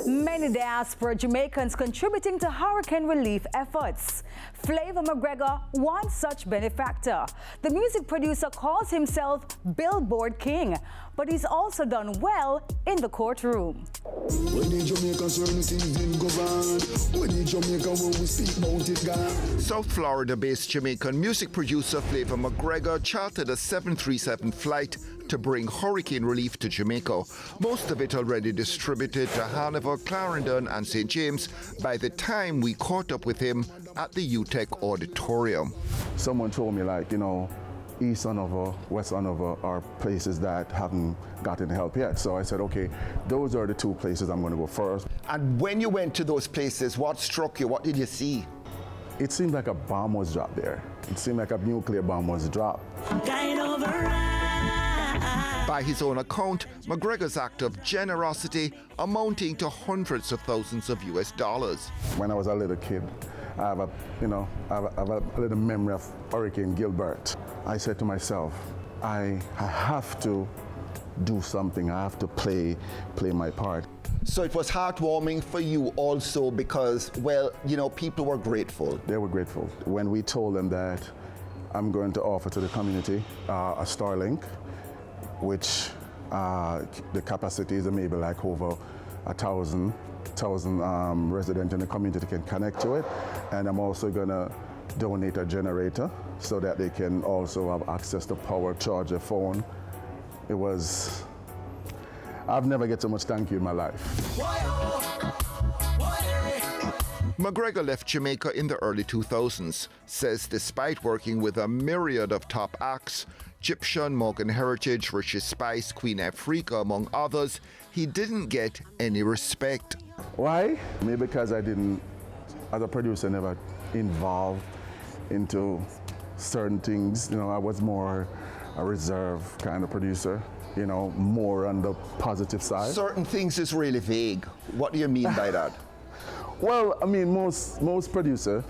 Many diaspora Jamaicans contributing to hurricane relief efforts. Flava McGregor, one such benefactor. The music producer calls himself Billboard King, but he's also done well in the courtroom. South Florida-based Jamaican music producer Flava McGregor chartered a 737 flight to bring hurricane relief to Jamaica. Most of it already distributed to Hanover, Clarendon and St. James by the time we caught up with him at the UTEC auditorium. Someone told me, like, you know, East Hanover, West Hanover are places that haven't gotten help yet. So I said, okay, those are the two places I'm going to go first. And when you went to those places, what struck you? What did you see? It seemed like a bomb was dropped there. It seemed like a nuclear bomb was dropped. By his own account, McGregor's act of generosity amounting to hundreds of thousands of US dollars. When I was a little kid, I have a little memory of Hurricane Gilbert. I said to myself, I have to do something. I have to play my part. So it was heartwarming for you also because, well, you know, people were grateful. They were grateful. When we told them that I'm going to offer to the community a Starlink, which the capacity is maybe like over 1,000 residents in the community can connect to it. And I'm also going to donate a generator so that they can also have access to power, charge their phone. It was, I've never get so much thank you in my life. McGregor left Jamaica in the early 2000s, says despite working with a myriad of top acts, Egyptian, Morgan Heritage, Richie Spice, Queen Africa, among others, he didn't get any respect. Why? Maybe because I didn't, as a producer, never involved into certain things. You know, I was more a reserved kind of producer, you know, more on the positive side. Certain things is really vague. What do you mean by that? Well, I mean, most producers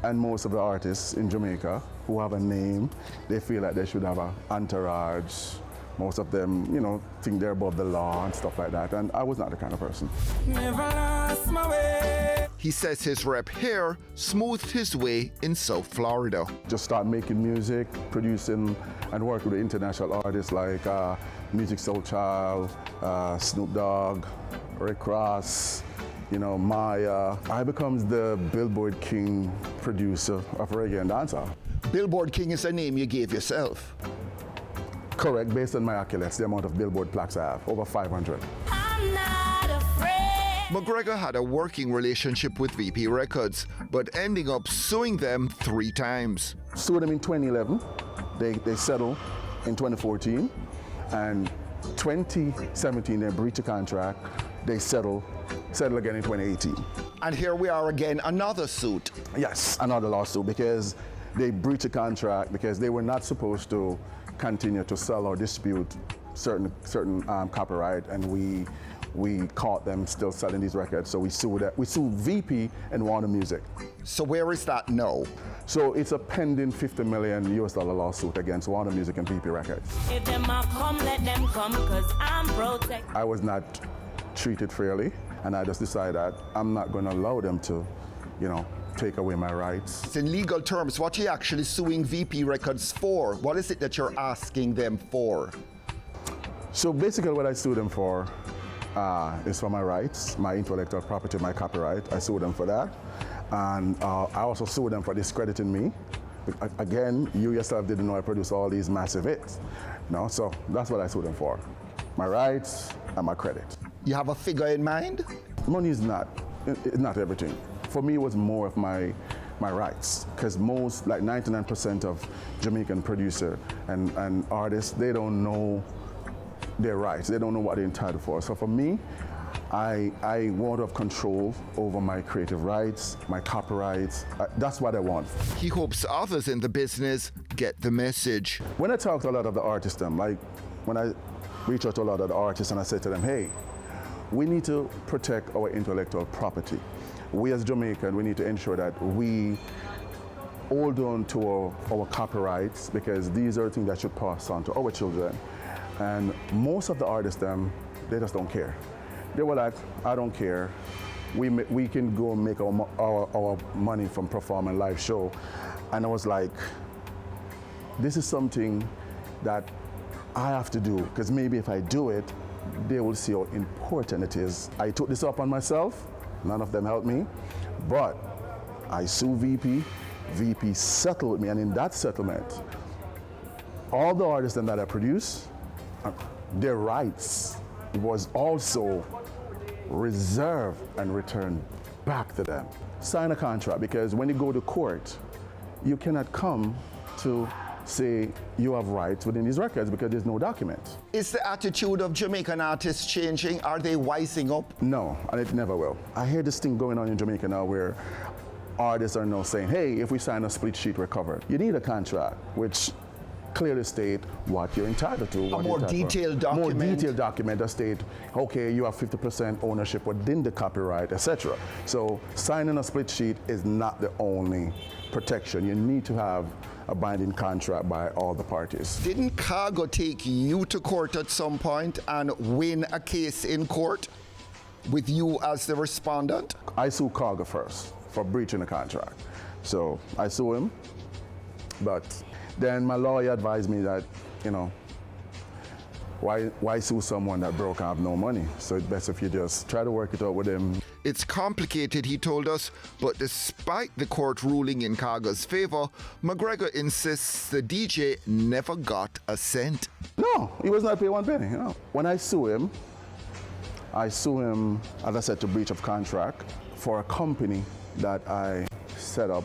and most of the artists in Jamaica who have a name, they feel like they should have an entourage. Most of them, you know, think they're above the law and stuff like that, and I was not the kind of person. Never lost my way. He says his rep here smoothed his way in South Florida. Just start making music, producing, and work with international artists like Music Soul Child, Snoop Dogg, Rick Ross, you know, Maya. I becomes the Billboard King producer of reggae and dancehall. Billboard King is a name you gave yourself. Correct, based on my accolades, the amount of Billboard plaques I have, over 500. I'm not afraid. McGregor had a working relationship with VP Records, but ending up suing them 3 times. Sued them in 2011, they settled in 2014, and 2017 they breached a contract, they settled again in 2018. And here we are again, another suit. Yes, another lawsuit because they breached a contract because they were not supposed to continue to sell or dispute certain copyright, and we caught them still selling these records. So we sued VP and Warner Music. So where is that now? So it's a pending $50 million US lawsuit against Warner Music and VP Records. If them a come, let them come, cause I'm protected. I was not treated fairly, and I just decided that I'm not going to allow them to, you know, take away my rights. In legal terms, what are you actually suing VP Records for? What is it that you're asking them for? So basically what I sue them for is for my rights, my intellectual property, my copyright. I sue them for that. And I also sue them for discrediting me. Again, you yourself didn't know I produced all these massive hits. No, so that's what I sue them for. My rights and my credit. You have a figure in mind? Money is not everything. For me, it was more of my rights, because most, like 99% of Jamaican producer and artists, they don't know their rights. They don't know what they're entitled for. So for me, I want to have control over my creative rights, my copyrights. That's what I want. He hopes others in the business get the message. When I talk to a lot of the artists, like when I reach out to a lot of the artists and I say to them, hey, we need to protect our intellectual property. We as Jamaican, we need to ensure that we hold on to our copyrights, because these are things that should pass on to our children. And most of the artists, they just don't care. They were like, I don't care. We can go and make our money from performing live show. And I was like, this is something that I have to do, because maybe if I do it, they will see how important it is. I took this up on myself. None of them helped me, but I sued VP. VP settled with me, and in that settlement, all the artists that I produce, their rights was also reserved and returned back to them. Sign a contract, because when you go to court, you cannot come to say you have rights within these records because there's no document. Is the attitude of Jamaican artists changing? Are they wising up? No, and it never will. I hear this thing going on in Jamaica now where artists are now saying, hey, if we sign a split sheet, we're covered. You need a contract which clearly state what you're entitled to. A more detailed document. More detailed document that state, okay, you have 50% ownership within the copyright, etc. So signing a split sheet is not the only protection. You need to have a binding contract by all the parties. Didn't Khago take you to court at some point and win a case in court with you as the respondent? I sued Khago first for breaching the contract. So I sued him, but then my lawyer advised me that, you know, why sue someone that broke and have no money? So it's best if you just try to work it out with him. It's complicated, he told us, but despite the court ruling in Khago's favor, McGregor insists the DJ never got a cent. No, he was not paid one penny. You know. When I sue him, as I said, to breach of contract for a company that I set up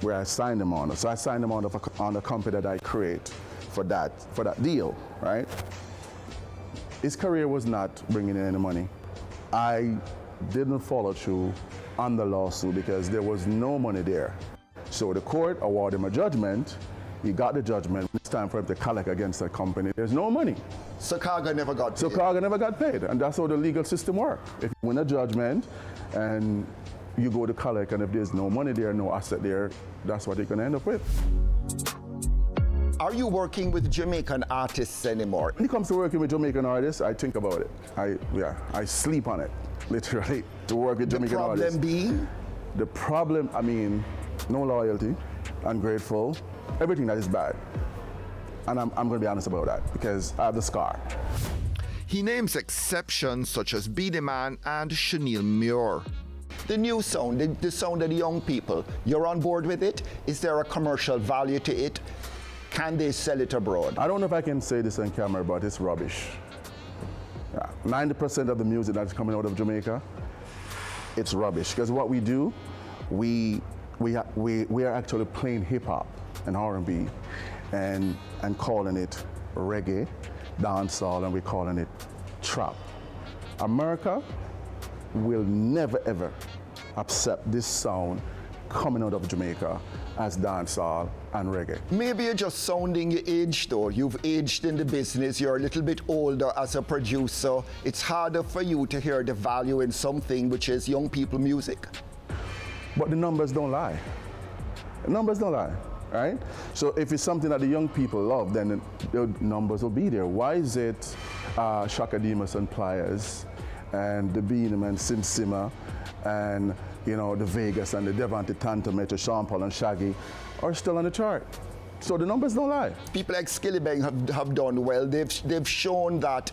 where I signed him on. So I signed him on a company that I create for that deal, right? His career was not bringing in any money. I didn't follow through on the lawsuit because there was no money there. So the court awarded him a judgment. He got the judgment. It's time for him to collect against the company. There's no money. So Khago never got paid? So Khago never got paid, and that's how the legal system works. If you win a judgment and you go to collect, and if there's no money there, no asset there, that's what you're going to end up with. Are you working with Jamaican artists anymore? When it comes to working with Jamaican artists, I think about it. I sleep on it, literally, to work with Jamaican artists. The problem being? The problem, I mean, no loyalty, ungrateful, everything that is bad. And I'm going to be honest about that because I have the scar. He names exceptions such as Beenie Man and Chanel Muir. The new sound, the sound of the young people, you're on board with it? Is there a commercial value to it? Can they sell it abroad? I don't know if I can say this on camera, but it's rubbish. 90% of the music that's coming out of Jamaica, it's rubbish. Because what we do, we are actually playing hip hop and R&B and calling it reggae, dancehall, and we're calling it trap. America will never ever accept this sound coming out of Jamaica as dancehall and reggae. Maybe you're just sounding your age though. You've aged in the business, you're a little bit older as a producer. It's harder for you to hear the value in something which is young people music. But the numbers don't lie. The numbers don't lie, right? So if it's something that the young people love, then the numbers will be there. Why is it Shaka Demus and Pliers and the Beenie Man, Sim Simmer, and you know, the Vegas and the Devante Tantometer, Sean Paul and Shaggy are still on the chart? So the numbers don't lie. People like Skillibeng have done well. They've shown that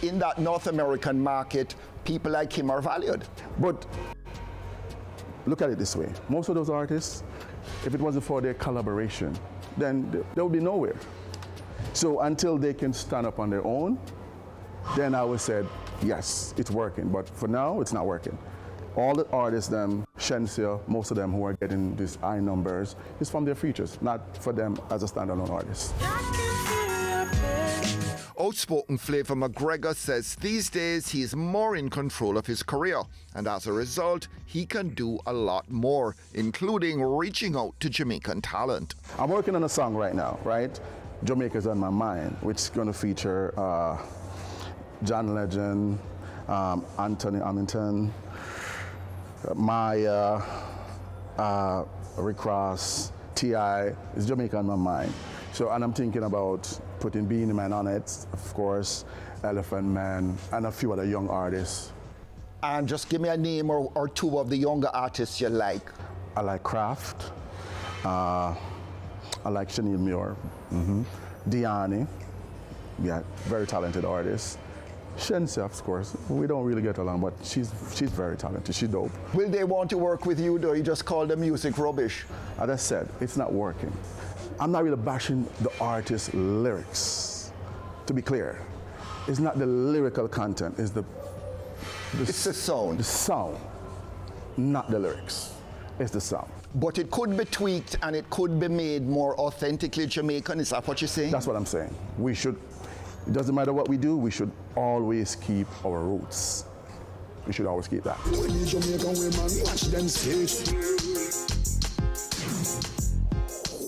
in that North American market, people like him are valued. But look at it this way. Most of those artists, if it wasn't for their collaboration, then they would be nowhere. So until they can stand up on their own, then I would say, yes, it's working. But for now, it's not working. All the artists, Shensia, most of them who are getting these high numbers, is from their features, not for them as a standalone artist. Outspoken Flava McGregor says these days he is more in control of his career, and as a result, he can do a lot more, including reaching out to Jamaican talent. I'm working on a song right now, right? Jamaica's on my mind, which is going to feature John Legend, Anthony Hamilton, Maya, Rick Ross, T.I. Is Jamaica on my mind. So, and I'm thinking about putting Beanie Man on it, of course, Elephant Man, and a few other young artists. And just give me a name or two of the younger artists you like. I like Kraft. I like Chanel Muir. Diani, yeah, very talented artist. Shensia, of course. We don't really get along, but she's very talented. She's dope. Will they want to work with you, though? You just call the music rubbish. As I said, it's not working. I'm not really bashing the artist's lyrics, to be clear. It's not the lyrical content, it's the sound. The sound, not the lyrics. It's the sound. But it could be tweaked and it could be made more authentically Jamaican. Is that what you're saying? That's what I'm saying. We should, it doesn't matter what we do, we should always keep our roots. We should always keep that. When the Jamaican women watch them skate,